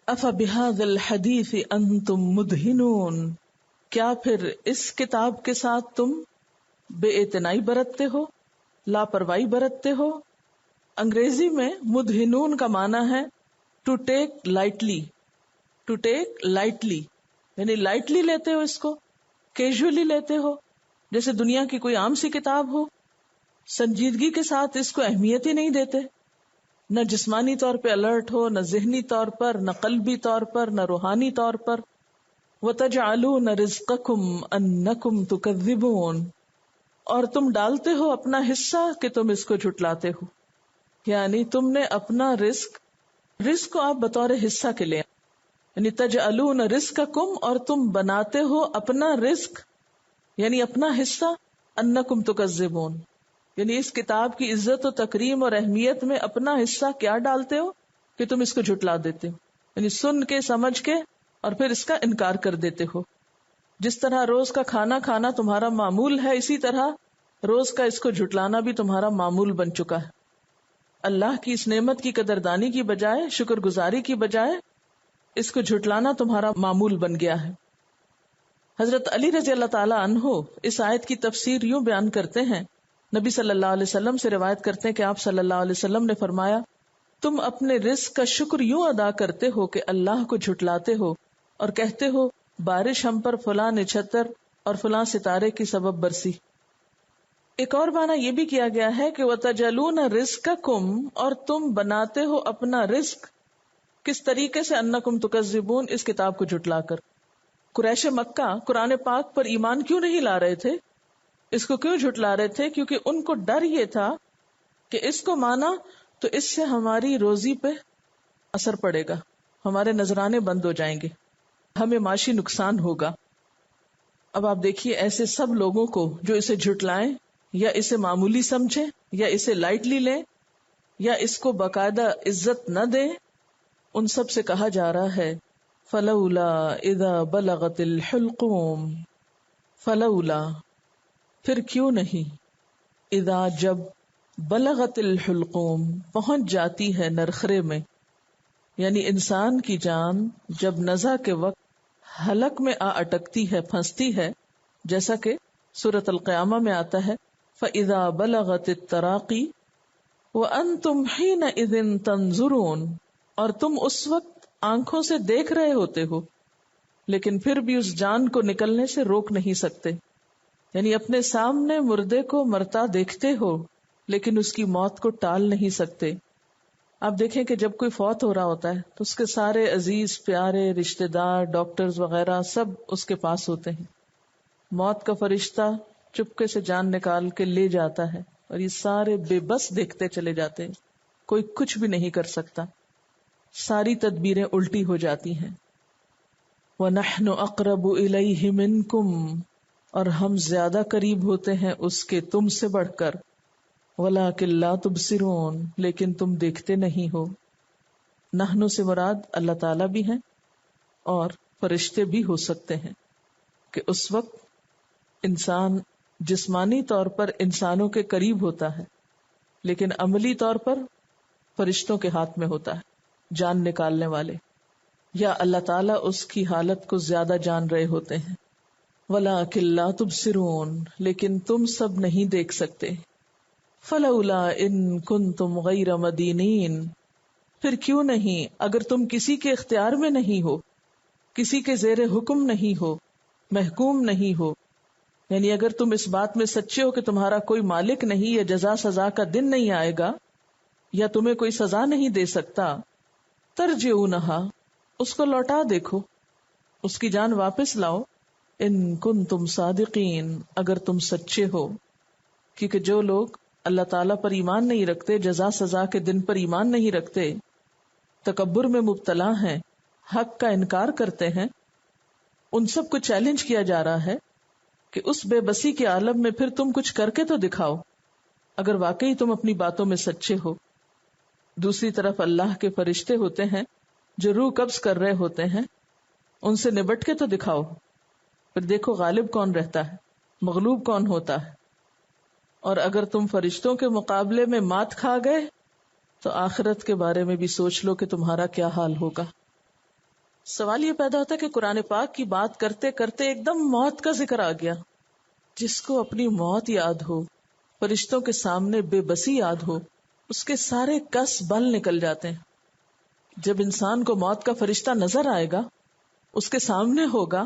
افبہذا الحدیث انتم مدہنون، کیا پھر اس کتاب کے ساتھ تم بے اعتنائی برتتے ہو، لاپرواہی برتتے ہو؟ انگریزی میں مدہنون کا معنی ہے to take lightly, to take lightly یعنی لائٹلی لیتے ہو، اس کو کیجولی لیتے ہو، جیسے دنیا کی کوئی عام سی کتاب ہو، سنجیدگی کے ساتھ اس کو اہمیت ہی نہیں دیتے، نہ جسمانی طور پہ الرٹ ہو، نہ ذہنی طور پر، نہ قلبی طور پر، نہ روحانی طور پر۔ وَتَجْعَلُونَ رِزْقَكُمْ أَنَّكُمْ تُكَذِّبُونَ، اور تم ڈالتے ہو اپنا حصہ کہ تم اس کو جھٹلاتے ہو، یعنی تم نے اپنا رزق کو آپ بطور حصہ کے لیں، یعنی تجعلون رزقکم، اور تم بناتے ہو اپنا رزق یعنی اپنا حصہ، انکم تکذبون یعنی اس کتاب کی عزت و تکریم اور اہمیت میں اپنا حصہ کیا ڈالتے ہو کہ تم اس کو جھٹلا دیتے ہو، یعنی سن کے سمجھ کے اور پھر اس کا انکار کر دیتے ہو۔ جس طرح روز کا کھانا کھانا تمہارا معمول ہے، اسی طرح روز کا اس کو جھٹلانا بھی تمہارا معمول بن چکا ہے۔ اللہ کی اس نعمت کی قدردانی کی بجائے، شکر گزاری کی بجائے، اس کو جھٹلانا تمہارا معمول بن گیا ہے۔ حضرت علی رضی اللہ تعالی عنہ اس آیت کی تفسیر یوں بیان کرتے ہیں، نبی صلی اللہ علیہ وسلم سے روایت کرتے ہیں کہ آپ صلی اللہ علیہ وسلم نے فرمایا، تم اپنے رزق کا شکر یوں ادا کرتے ہو کہ اللہ کو جھٹلاتے ہو اور کہتے ہو بارش ہم پر فلاں نچھتر اور فلاں ستارے کی سبب برسی۔ ایک اور معنی یہ بھی کیا گیا ہے کہ وَتَجَلُونَ رِزْقَكُمْ، اور تم بناتے ہو اپنا رزق، کس طریقے سے؟ انکم تکذبون، اس کتاب کو جھٹلا کر۔ قریش مکہ قرآن پاک پر ایمان کیوں نہیں لا رہے تھے؟ اس کو کیوں جھٹلا رہے تھے؟ کیونکہ ان کو ڈر یہ تھا کہ اس کو مانا تو اس سے ہماری روزی پہ اثر پڑے گا، ہمارے نذرانے بند ہو جائیں گے، ہمیں معاشی نقصان ہوگا۔ اب آپ دیکھیے ایسے سب لوگوں کو جو اسے جھٹلائیں یا اسے معمولی سمجھیں یا اسے لائٹلی لیں یا اس کو باقاعدہ عزت نہ دیں، ان سب سے کہا جا رہا ہے فلولا اذا بلغت الحلقوم، فلولا پھر کیوں نہیں، اذا جب، بلغت الحلقوم پہنچ جاتی ہے نرخرے میں، یعنی انسان کی جان جب نزع کے وقت حلق میں آ اٹکتی ہے، پھنستی ہے، جیسا کہ سورۃ القیامہ میں آتا ہے فَإِذَا بَلَغَتِ التَّرَاقِي وَأَنْتُمْ حِينَئِذٍ تَنْظُرُونَ، اور تم اس وقت آنکھوں سے دیکھ رہے ہوتے ہو لیکن پھر بھی اس جان کو نکلنے سے روک نہیں سکتے، یعنی اپنے سامنے مردے کو مرتا دیکھتے ہو لیکن اس کی موت کو ٹال نہیں سکتے۔ آپ دیکھیں کہ جب کوئی فوت ہو رہا ہوتا ہے تو اس کے سارے عزیز پیارے رشتہ دار، ڈاکٹرز وغیرہ سب اس کے پاس ہوتے ہیں، موت کا فرشتہ چپکے سے جان نکال کے لے جاتا ہے اور یہ سارے بے بس دیکھتے چلے جاتے ہیں، کوئی کچھ بھی نہیں کر سکتا، ساری تدبیریں الٹی ہو جاتی ہیں۔ وَنَحْنُ أَقْرَبُ إِلَيْهِ مِنْكُمْ، اور ہم زیادہ قریب ہوتے ہیں اس کے تم سے بڑھ کر، وَلَٰكِن لَا تُبْصِرُونَ، لیکن تم دیکھتے نہیں ہو۔ نحن سے مراد اللہ تعالیٰ بھی ہیں اور فرشتے بھی ہو سکتے ہیں کہ اس وقت انسان جسمانی طور پر انسانوں کے قریب ہوتا ہے لیکن عملی طور پر فرشتوں کے ہاتھ میں ہوتا ہے، جان نکالنے والے، یا اللہ تعالیٰ اس کی حالت کو زیادہ جان رہے ہوتے ہیں۔ وَلَٰكِن لَا تُبْصِرُونَ، لیکن تم سب نہیں دیکھ سکتے۔ فَلَوْلَا إِن كُنتُمْ غَيْرَ مَدِينِينَ، پھر کیوں نہیں اگر تم کسی کے اختیار میں نہیں ہو، کسی کے زیر حکم نہیں ہو، محکوم نہیں ہو، یعنی اگر تم اس بات میں سچے ہو کہ تمہارا کوئی مالک نہیں یا جزا سزا کا دن نہیں آئے گا یا تمہیں کوئی سزا نہیں دے سکتا، ترجعونہا، اس کو لوٹا دیکھو، اس کی جان واپس لاؤ، ان کنتم صادقین، اگر تم سچے ہو۔ کیونکہ جو لوگ اللہ تعالیٰ پر ایمان نہیں رکھتے، جزا سزا کے دن پر ایمان نہیں رکھتے، تکبر میں مبتلا ہیں، حق کا انکار کرتے ہیں، ان سب کو چیلنج کیا جا رہا ہے کہ اس بے بسی کے عالم میں پھر تم کچھ کر کے تو دکھاؤ اگر واقعی تم اپنی باتوں میں سچے ہو۔ دوسری طرف اللہ کے فرشتے ہوتے ہیں جو روح قبض کر رہے ہوتے ہیں، ان سے نبٹ کے تو دکھاؤ، پھر دیکھو غالب کون رہتا ہے، مغلوب کون ہوتا ہے۔ اور اگر تم فرشتوں کے مقابلے میں مات کھا گئے تو آخرت کے بارے میں بھی سوچ لو کہ تمہارا کیا حال ہوگا۔ سوال یہ پیدا ہوتا ہے کہ قرآن پاک کی بات کرتے کرتے ایک دم موت کا ذکر آ گیا. جس کو اپنی موت یاد ہو، فرشتوں کے سامنے بے بسی یاد ہو، اس کے سارے کس بل نکل جاتے ہیں. جب انسان کو موت کا فرشتہ نظر آئے گا، اس کے سامنے ہوگا،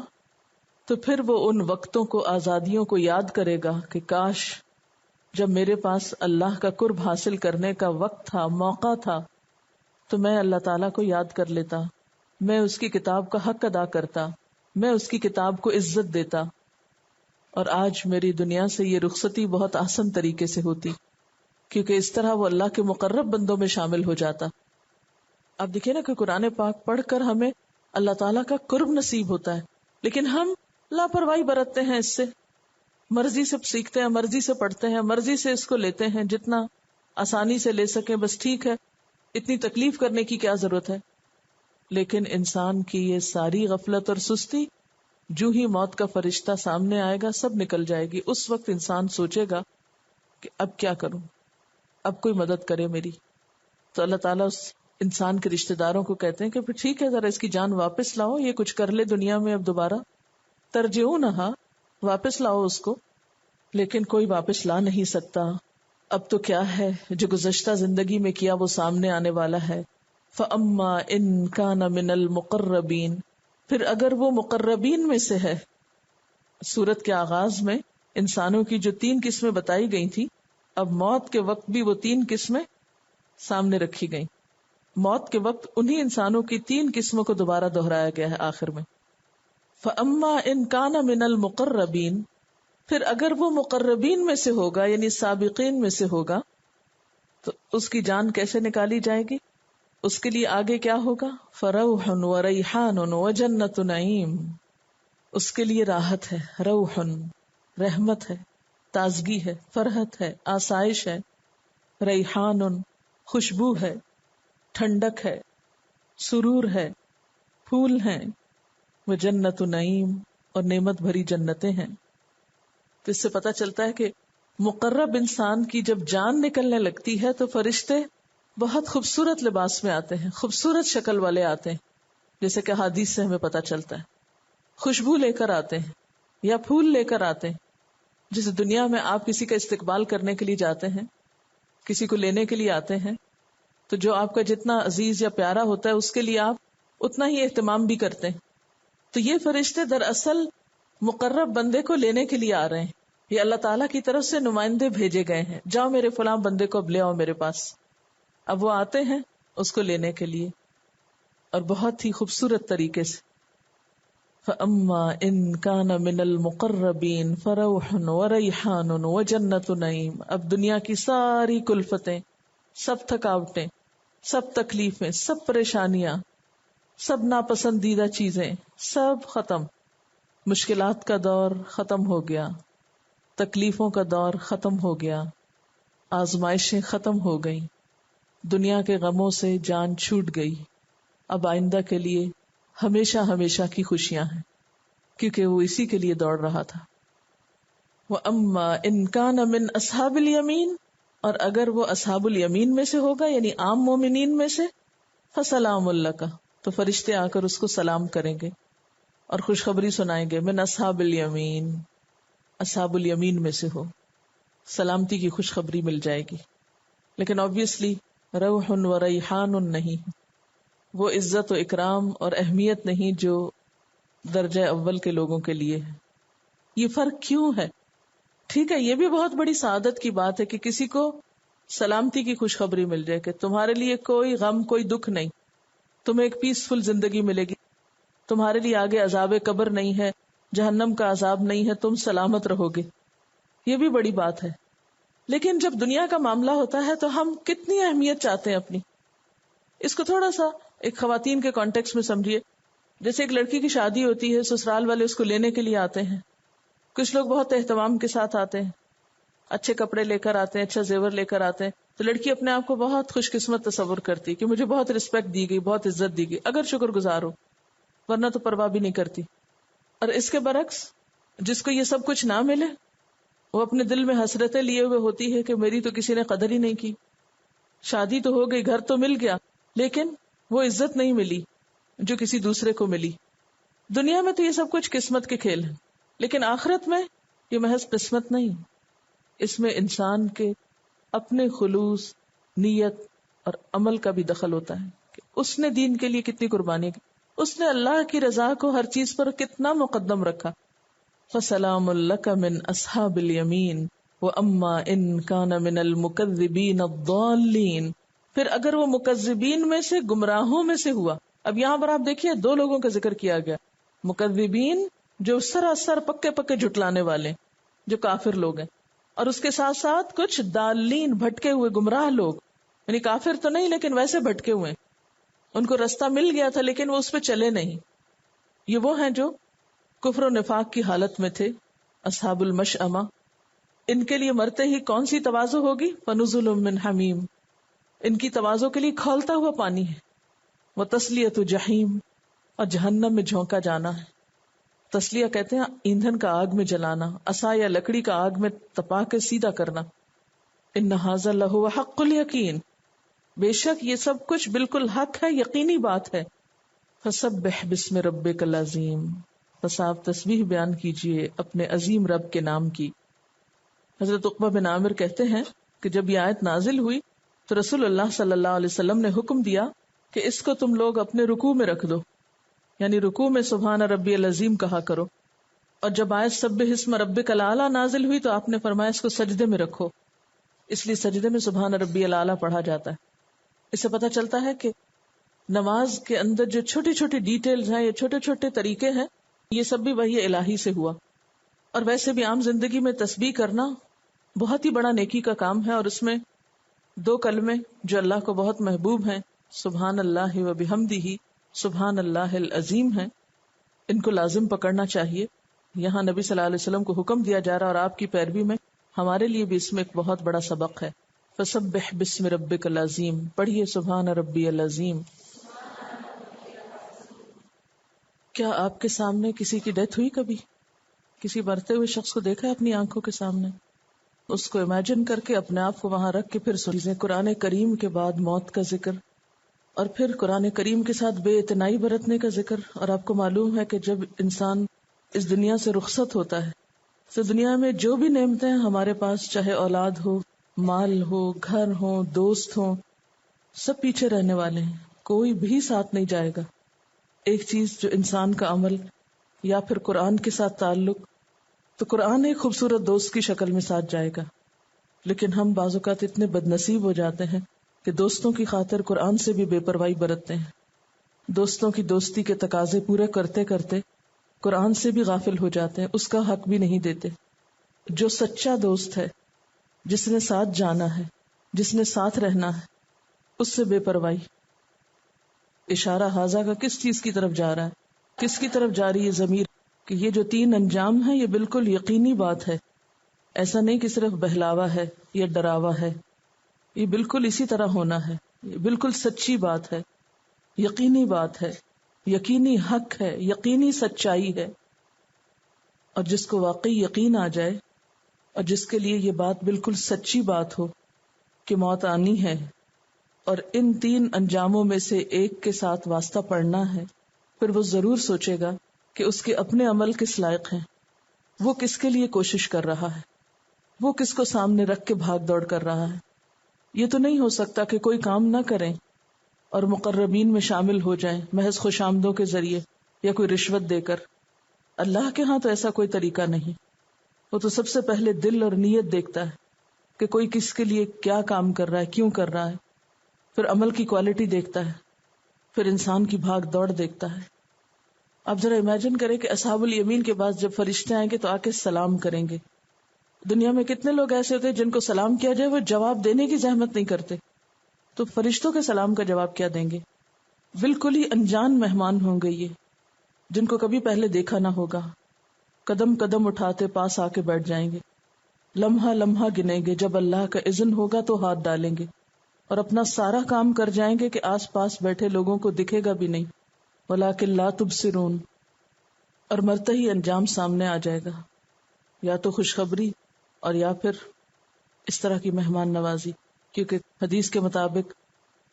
تو پھر وہ ان وقتوں کو، آزادیوں کو یاد کرے گا کہ کاش جب میرے پاس اللہ کا قرب حاصل کرنے کا وقت تھا، موقع تھا، تو میں اللہ تعالیٰ کو یاد کر لیتا، میں اس کی کتاب کا حق ادا کرتا، میں اس کی کتاب کو عزت دیتا، اور آج میری دنیا سے یہ رخصتی بہت آسان طریقے سے ہوتی، کیونکہ اس طرح وہ اللہ کے مقرب بندوں میں شامل ہو جاتا. اب دیکھیں نا کہ قرآن پاک پڑھ کر ہمیں اللہ تعالیٰ کا قرب نصیب ہوتا ہے، لیکن ہم لاپرواہی برتتے ہیں، اس سے مرضی سے سیکھتے ہیں، مرضی سے پڑھتے ہیں، مرضی سے اس کو لیتے ہیں، جتنا آسانی سے لے سکیں بس ٹھیک ہے، اتنی تکلیف کرنے کی کیا ضرورت ہے. لیکن انسان کی یہ ساری غفلت اور سستی، جو ہی موت کا فرشتہ سامنے آئے گا سب نکل جائے گی. اس وقت انسان سوچے گا کہ اب کیا کروں، اب کوئی مدد کرے میری. تو اللہ تعالیٰ اس انسان کے رشتہ داروں کو کہتے ہیں کہ پھر ٹھیک ہے، ذرا اس کی جان واپس لاؤ، یہ کچھ کر لے دنیا میں، اب دوبارہ ترجعونہا، واپس لاؤ اس کو. لیکن کوئی واپس لا نہیں سکتا. اب تو کیا ہے، جو گزشتہ زندگی میں کیا وہ سامنے آنے والا ہے. فَأَمَّا إِن كَانَ مِنَ الْمُقَرَّبِينَ، پھر اگر وہ مقربین میں سے ہے. سورت کے آغاز میں انسانوں کی جو 3 قسمیں بتائی گئی تھی، اب موت کے وقت بھی وہ 3 قسمیں سامنے رکھی گئیں. موت کے وقت انہی انسانوں کی 3 قسموں کو دوبارہ دہرایا گیا ہے آخر میں. فَأَمَّا إِن كَانَ مِنَ الْمُقَرَّبِينَ، پھر اگر وہ مقربین میں سے ہوگا، یعنی سابقین میں سے ہوگا، تو اس کی جان کیسے نکالی جائے گی؟ اس کے لیے آگے کیا ہوگا؟ فروح وریحان وجنت نعیم. اس کے لیے راحت ہے، روح رحمت ہے، تازگی ہے، فرحت ہے، آسائش ہے. ریحان خوشبو ہے، ٹھنڈک ہے، سرور ہے، پھول ہیں. وجنت نعیم اور نعمت بھری جنتیں ہیں. تو اس سے پتہ چلتا ہے کہ مقرب انسان کی جب جان نکلنے لگتی ہے تو فرشتے بہت خوبصورت لباس میں آتے ہیں، خوبصورت شکل والے آتے ہیں، جیسے کہ حدیث سے ہمیں پتہ چلتا ہے. خوشبو لے کر آتے ہیں یا پھول لے کر آتے ہیں. جس دنیا میں آپ کسی کا استقبال کرنے کے لیے جاتے ہیں، کسی کو لینے کے لیے آتے ہیں، تو جو آپ کا جتنا عزیز یا پیارا ہوتا ہے اس کے لیے آپ اتنا ہی اہتمام بھی کرتے ہیں. تو یہ فرشتے دراصل مقرب بندے کو لینے کے لیے آ رہے ہیں. یہ اللہ تعالیٰ کی طرف سے نمائندے بھیجے گئے ہیں، جاؤ میرے فلاں بندے کو اب لے آؤ میرے پاس. اب وہ آتے ہیں اس کو لینے کے لیے، اور بہت ہی خوبصورت طریقے سے. فَأَمَّا إِن كَانَ مِنَ الْمُقَرَّبِينَ فَرَوْحٌ وَرَيْحَانٌ وَجَنَّتُ نَعِيمٍ. اب دنیا کی ساری کلفتیں، سب تھکاوٹیں، سب تکلیفیں، سب پریشانیاں، سب ناپسندیدہ چیزیں سب ختم. مشکلات کا دور ختم ہو گیا، تکلیفوں کا دور ختم ہو گیا، آزمائشیں ختم ہو گئیں، دنیا کے غموں سے جان چھوٹ گئی. اب آئندہ کے لیے ہمیشہ ہمیشہ کی خوشیاں ہیں، کیونکہ وہ اسی کے لیے دوڑ رہا تھا. وَأَمَّا إِن كَانَ مِنْ أَصْحَابِ الْيَمِينَ، اور اگر وہ اصحاب الیمین میں سے ہوگا، یعنی عام مومنین میں سے، فَسَلَامٌ لَكَ، تو فرشتے آ کر اس کو سلام کریں گے اور خوشخبری سنائیں گے. من اصحاب الیمین، اصحاب الیمین میں سے ہو، سلامتی کی خوشخبری مل جائے گی. لیکن obviously روح و ریحان نہیں، وہ عزت و اکرام اور اہمیت نہیں جو درجہ اول کے لوگوں کے لیے ہے. یہ فرق کیوں ہے؟ ٹھیک ہے، یہ بھی بہت بڑی سعادت کی بات ہے کہ کسی کو سلامتی کی خوشخبری مل جائے کہ تمہارے لیے کوئی غم، کوئی دکھ نہیں، تمہیں ایک پیسفل زندگی ملے گی، تمہارے لیے آگے عذاب قبر نہیں ہے، جہنم کا عذاب نہیں ہے، تم سلامت رہو گے. یہ بھی بڑی بات ہے. لیکن جب دنیا کا معاملہ ہوتا ہے تو ہم کتنی اہمیت چاہتے ہیں اپنی. اس کو تھوڑا سا ایک خواتین کے کانٹیکس میں سمجھیے. جیسے ایک لڑکی کی شادی ہوتی ہے، سسرال والے اس کو لینے کے لیے آتے ہیں. کچھ لوگ بہت اہتمام کے ساتھ آتے ہیں، اچھے کپڑے لے کر آتے ہیں، اچھا زیور لے کر آتے ہیں. تو لڑکی اپنے آپ کو بہت خوش قسمت تصور کرتی کہ مجھے بہت رسپیکٹ دی گئی، بہت عزت دی گئی، اگر شکر گزار ہو، ورنہ تو پرواہ بھی نہیں کرتی. اور اس کے برعکس جس کو یہ سب کچھ نہ ملے، وہ اپنے دل میں حسرتیں لیے ہوئے ہوتی ہے کہ میری تو کسی نے قدر ہی نہیں کی. شادی تو ہو گئی، گھر تو مل گیا، لیکن وہ عزت نہیں ملی، جو کسی دوسرے کو ملی. دنیا میں تو یہ سب کچھ قسمت کے کھیل ہیں، لیکن آخرت میں یہ محض قسمت نہیں، اس میں انسان کے اپنے خلوص، نیت اور عمل کا بھی دخل ہوتا ہے کہ اس نے دین کے لیے کتنی قربانی کی، اس نے اللہ کی رضا کو ہر چیز پر کتنا مقدم رکھا. فَسَلَامٌ لَكَ مِنْ أَصْحَابِ الْيَمِينِ وَأَمَّا إِنْ كَانَ مِنَ الْمُكَذِّبِينَ الضَّالِّينَ. پھر اگر وہ مکذبین میں سے، گمراہوں میں سے ہوا. اب یہاں پر آپ دیکھیے دو لوگوں کا ذکر کیا گیا، مکذبین جو سراسر پکے پکے جھٹلانے والے، جو کافر لوگ ہیں، اور اس کے ساتھ ساتھ کچھ دالین، بھٹکے ہوئے گمراہ لوگ، یعنی کافر تو نہیں لیکن ویسے بھٹکے ہوئے، ان کو رستہ مل گیا تھا لیکن وہ اس پہ چلے نہیں. یہ وہ ہیں جو کفر و نفاق کی حالت میں تھے، اصحاب المشأمہ. ان کے لیے مرتے ہی کون سی تواضع ہوگی؟ فنزل من حمیم، ان کی تواضع کے لیے کھولتا ہوا پانی ہے. وتصلیۃ جحیم، اور جہنم میں جھونکا جانا ہے. تسلیہ کہتے ہیں ایندھن کا آگ میں جلانا، عصا یا لکڑی کا آگ میں تپا کے سیدھا کرنا. ان ھذا لہو حق الیقین، بے شک یہ سب کچھ بالکل حق ہے، یقینی بات ہے. فسبح بسم ربک العظیم، بس آپ تسبیح بیان کیجئے اپنے عظیم رب کے نام کی. حضرت عقبہ بن عامر کہتے ہیں کہ جب یہ آیت نازل ہوئی تو رسول اللہ صلی اللہ علیہ وسلم نے حکم دیا کہ اس کو تم لوگ اپنے رکوع میں رکھ دو، یعنی رکوع میں سبحان ربی العظیم کہا کرو. اور جب آیت سبح اسم ربک الاعلی نازل ہوئی تو آپ نے فرمایا اس کو سجدے میں رکھو، اس لیے سجدے میں سبحان ربی الاعلی پڑھا جاتا ہے. اس سے پتہ چلتا ہے کہ نماز کے اندر جو چھوٹی چھوٹی ڈیٹیلز ہیں، یہ چھوٹے چھوٹے طریقے ہیں، یہ سب بھی وحی الہی سے ہوا. اور ویسے بھی عام زندگی میں تسبیح کرنا بہت ہی بڑا نیکی کا کام ہے، اور اس میں دو کلمے جو اللہ کو بہت محبوب ہیں، سبحان اللہ و بحمدہ، سبحان اللہ العظیم ہیں، ان کو لازم پکڑنا چاہیے. یہاں نبی صلی اللہ علیہ وسلم کو حکم دیا جا رہا اور آپ کی پیروی میں ہمارے لیے بھی اس میں ایک بہت بڑا سبق ہے. فسبح بسم ربک العظیم، پڑھیے سبحان ربی العظیم. کیا آپ کے سامنے کسی کی ڈیتھ ہوئی؟ کبھی کسی مرتے ہوئے شخص کو دیکھا ہے اپنی آنکھوں کے سامنے؟ اس کو امیجن کر کے اپنے آپ کو وہاں رکھ کے پھر سنیے قرآن کریم کے بعد موت کا ذکر، اور پھر قرآن کریم کے ساتھ بے اعتنائی برتنے کا ذکر. اور آپ کو معلوم ہے کہ جب انسان اس دنیا سے رخصت ہوتا ہے تو دنیا میں جو بھی نعمتیں ہیں ہمارے پاس، چاہے اولاد ہو، مال ہو، گھر ہو، دوست ہو، سب پیچھے رہنے والے ہیں، کوئی بھی ساتھ نہیں جائے گا. ایک چیز جو انسان کا عمل یا پھر قرآن کے ساتھ تعلق، تو قرآن ایک خوبصورت دوست کی شکل میں ساتھ جائے گا. لیکن ہم بعض اوقات اتنے بد نصیب ہو جاتے ہیں کہ دوستوں کی خاطر قرآن سے بھی بے پرواہی برتتے ہیں. دوستوں کی دوستی کے تقاضے پورے کرتے کرتے قرآن سے بھی غافل ہو جاتے ہیں، اس کا حق بھی نہیں دیتے. جو سچا دوست ہے، جس نے ساتھ جانا ہے، جس نے ساتھ رہنا ہے، اس سے بے پرواہی. اشارہ حاضہ کا کس چیز کی طرف جا رہا ہے؟ کس کی طرف جا رہی ہے ضمیر؟ کہ یہ جو تین انجام ہے یہ بالکل یقینی بات ہے. ایسا نہیں کہ صرف بہلاوا ہے یا ڈراوا ہے، یہ بالکل اسی طرح ہونا ہے. یہ بالکل سچی بات ہے، یقینی بات ہے، یقینی حق ہے، یقینی سچائی ہے. اور جس کو واقعی یقین آ جائے اور جس کے لیے یہ بات بالکل سچی بات ہو کہ موت آنی ہے اور ان تین انجاموں میں سے ایک کے ساتھ واسطہ پڑنا ہے، پھر وہ ضرور سوچے گا کہ اس کے اپنے عمل کس لائق ہیں، وہ کس کے لیے کوشش کر رہا ہے، وہ کس کو سامنے رکھ کے بھاگ دوڑ کر رہا ہے. یہ تو نہیں ہو سکتا کہ کوئی کام نہ کریں اور مقربین میں شامل ہو جائیں محض خوش آمدوں کے ذریعے یا کوئی رشوت دے کر. اللہ کے ہاں تو ایسا کوئی طریقہ نہیں. وہ تو سب سے پہلے دل اور نیت دیکھتا ہے کہ کوئی کس کے لیے کیا کام کر رہا ہے، کیوں کر رہا ہے. پھر عمل کی کوالٹی دیکھتا ہے، پھر انسان کی بھاگ دوڑ دیکھتا ہے. آپ ذرا امیجن کریں کہ اصحاب الیمین کے بعد جب فرشتے آئیں گے تو آ کے سلام کریں گے. دنیا میں کتنے لوگ ایسے ہوتے ہیں جن کو سلام کیا جائے وہ جواب دینے کی زحمت نہیں کرتے، تو فرشتوں کے سلام کا جواب کیا دیں گے؟ بالکل ہی انجان مہمان ہوں گے یہ، جن کو کبھی پہلے دیکھا نہ ہوگا. قدم قدم اٹھاتے پاس آ کے بیٹھ جائیں گے، لمحہ لمحہ گنیں گے، جب اللہ کا اذن ہوگا تو ہاتھ ڈالیں گے اور اپنا سارا کام کر جائیں گے کہ آس پاس بیٹھے لوگوں کو دکھے گا بھی نہیں. وَلَٰكِن لَا تُبْصِرُونَ. اور مرتے ہی انجام سامنے آ جائے گا، یا تو خوشخبری اور یا پھر اس طرح کی مہمان نوازی. کیونکہ حدیث کے مطابق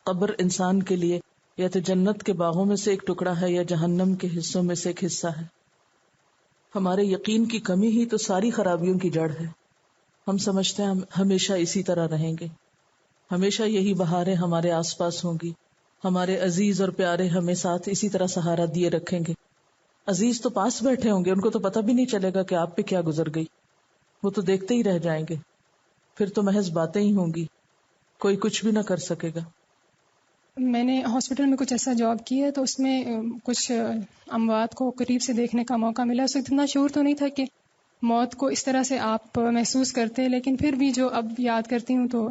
قبر انسان کے لیے یا تو جنت کے باغوں میں سے ایک ٹکڑا ہے یا جہنم کے حصوں میں سے ایک حصہ ہے. ہمارے یقین کی کمی ہی تو ساری خرابیوں کی جڑ ہے. ہم سمجھتے ہیں ہم ہمیشہ اسی طرح رہیں گے، ہمیشہ یہی بہاریں ہمارے آس پاس ہوں گی، ہمارے عزیز اور پیارے ہمیں ساتھ اسی طرح سہارا دیے رکھیں گے. عزیز تو پاس بیٹھے ہوں گے، ان کو تو پتہ بھی نہیں چلے گا کہ آپ پہ کیا گزر گئی، وہ تو دیکھتے ہی رہ جائیں گے. پھر تو محض باتیں ہی ہوں گی، کوئی کچھ بھی نہ کر سکے گا. میں نے ہاسپٹل میں کچھ ایسا جاب کی ہے تو اس میں کچھ اموات کو قریب سے دیکھنے کا موقع ملا. اس وقت اتنا شعور تو نہیں تھا کہ موت کو اس طرح سے آپ محسوس کرتے، لیکن پھر بھی جو اب یاد کرتی ہوں تو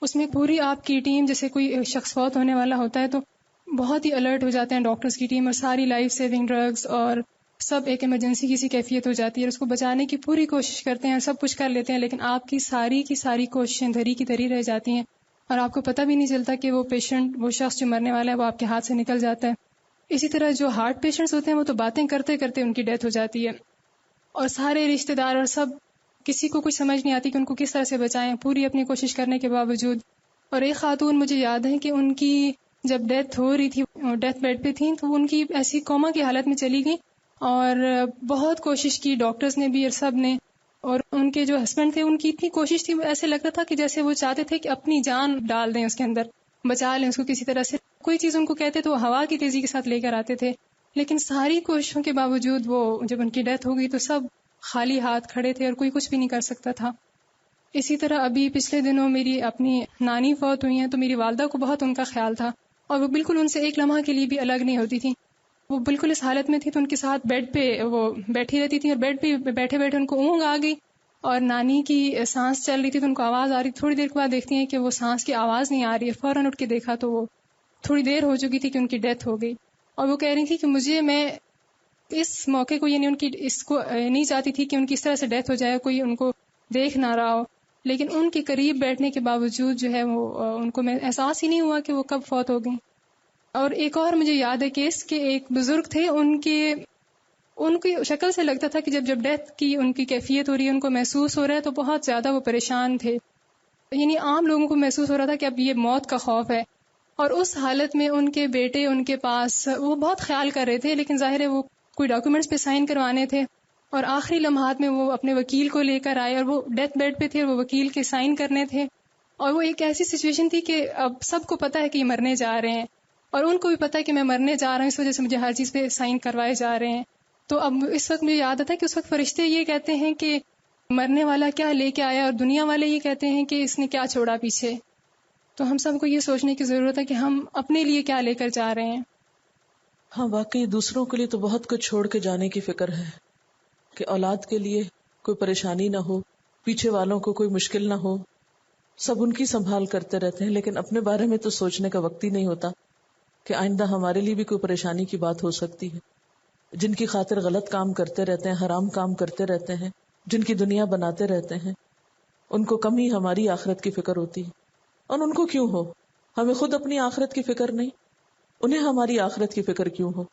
اس میں پوری آپ کی ٹیم، جیسے کوئی شخص فوت ہونے والا ہوتا ہے تو بہت ہی الرٹ ہو جاتے ہیں ڈاکٹرز کی ٹیم، اور ساری لائف سیونگ ڈرگز اور سب ایک ایمرجنسی کی سی کیفیت ہو جاتی ہے، اس کو بچانے کی پوری کوشش کرتے ہیں، سب کچھ کر لیتے ہیں، لیکن آپ کی ساری کوششیں دھری کی دھری رہ جاتی ہیں اور آپ کو پتہ بھی نہیں چلتا کہ وہ پیشنٹ، وہ شخص جو مرنے والا ہے وہ آپ کے ہاتھ سے نکل جاتا ہے. اسی طرح جو ہارٹ پیشنٹس ہوتے ہیں وہ تو باتیں کرتے کرتے ان کی ڈیتھ ہو جاتی ہے، اور سارے رشتہ دار اور سب، کسی کو کچھ سمجھ نہیں آتی کہ ان کو کس طرح سے بچائیں پوری اپنی کوشش کرنے کے باوجود. اور ایک خاتون مجھے یاد ہے کہ ان کی جب ڈیتھ ہو رہی تھی، ڈیتھ بیڈ پہ تھیں، تو ان کی ایسی کوما کی حالت میں چلی گئی اور بہت کوشش کی ڈاکٹرز نے بھی اور سب نے، اور ان کے جو ہسبینڈ تھے ان کی اتنی کوشش تھی، ایسے لگتا تھا کہ جیسے وہ چاہتے تھے کہ اپنی جان ڈال دیں اس کے اندر، بچا لیں اس کو کسی طرح سے. کوئی چیز ان کو کہتے تو وہ ہوا کی تیزی کے ساتھ لے کر آتے تھے، لیکن ساری کوششوں کے باوجود وہ جب ان کی ڈیتھ ہو گئی تو سب خالی ہاتھ کھڑے تھے اور کوئی کچھ بھی نہیں کر سکتا تھا. اسی طرح ابھی پچھلے دنوں میری اپنی نانی فوت ہوئی ہیں تو میری والدہ کو بہت ان کا خیال تھا، اور وہ بالکل ان سے ایک لمحہ کے لیے بھی الگ نہیں ہوتی تھی. وہ بالکل اس حالت میں تھی تو ان کے ساتھ بیڈ پہ وہ بیٹھی رہتی تھی، اور بیڈ پہ بیٹھے بیٹھے ان کو اونگ آ گئی اور نانی کی سانس چل رہی تھی تو ان کو آواز آ رہی. تھوڑی دیر کے بعد دیکھتی ہیں کہ وہ سانس کی آواز نہیں آ رہی ہے، فوراً اٹھ کے دیکھا تو وہ تھوڑی دیر ہو چکی تھی کہ ان کی ڈیتھ ہو گئی. اور وہ کہہ رہی تھی کہ میں اس موقع کو، یعنی ان کی اس کو نہیں چاہتی تھی کہ ان کی اس طرح سے ڈیتھ ہو جائے، کوئی ان کو دیکھ نہ رہا ہو، لیکن ان کے قریب بیٹھنے کے باوجود جو ہے وہ ان کو احساس ہی نہیں ہوا کہ وہ کب فوت ہو گئی. اور ایک اور مجھے یاد ہے کیس کہ ایک بزرگ تھے، ان کی شکل سے لگتا تھا کہ جب ڈیتھ کی ان کی کیفیت ہو رہی ہے، ان کو محسوس ہو رہا ہے تو بہت زیادہ وہ پریشان تھے. یعنی عام لوگوں کو محسوس ہو رہا تھا کہ اب یہ موت کا خوف ہے، اور اس حالت میں ان کے بیٹے ان کے پاس، وہ بہت خیال کر رہے تھے، لیکن ظاہر ہے وہ کوئی ڈاکیومنٹس پہ سائن کروانے تھے، اور آخری لمحات میں وہ اپنے وکیل کو لے کر آئے اور وہ ڈیتھ بیڈ پہ تھے اور وہ وکیل کے سائن کرنے تھے. اور وہ ایک ایسی سچویشن تھی کہ اب سب کو پتا ہے کہ یہ مرنے جا رہے ہیں، اور ان کو بھی پتا ہے کہ میں مرنے جا رہا ہوں، اس وجہ سے مجھے ہر چیز پہ سائن کروائے جا رہے ہیں. تو اب اس وقت مجھے یاد آتا ہے کہ اس وقت فرشتے یہ کہتے ہیں کہ مرنے والا کیا لے کے آیا، اور دنیا والے یہ کہتے ہیں کہ اس نے کیا چھوڑا پیچھے. تو ہم سب کو یہ سوچنے کی ضرورت ہے کہ ہم اپنے لیے کیا لے کر جا رہے ہیں. ہاں واقعی دوسروں کے لیے تو بہت کچھ چھوڑ کے جانے کی فکر ہے کہ اولاد کے لیے کوئی پریشانی نہ ہو، پیچھے والوں کو کوئی مشکل نہ ہو، سب ان کی سنبھال کرتے رہتے ہیں، لیکن اپنے بارے میں تو سوچنے کا وقت ہی نہیں ہوتا کہ آئندہ ہمارے لیے بھی کوئی پریشانی کی بات ہو سکتی ہے. جن کی خاطر غلط کام کرتے رہتے ہیں، حرام کام کرتے رہتے ہیں، جن کی دنیا بناتے رہتے ہیں، ان کو کم ہی ہماری آخرت کی فکر ہوتی ہے. اور ان کو کیوں ہو؟ ہمیں خود اپنی آخرت کی فکر نہیں، انہیں ہماری آخرت کی فکر کیوں ہو؟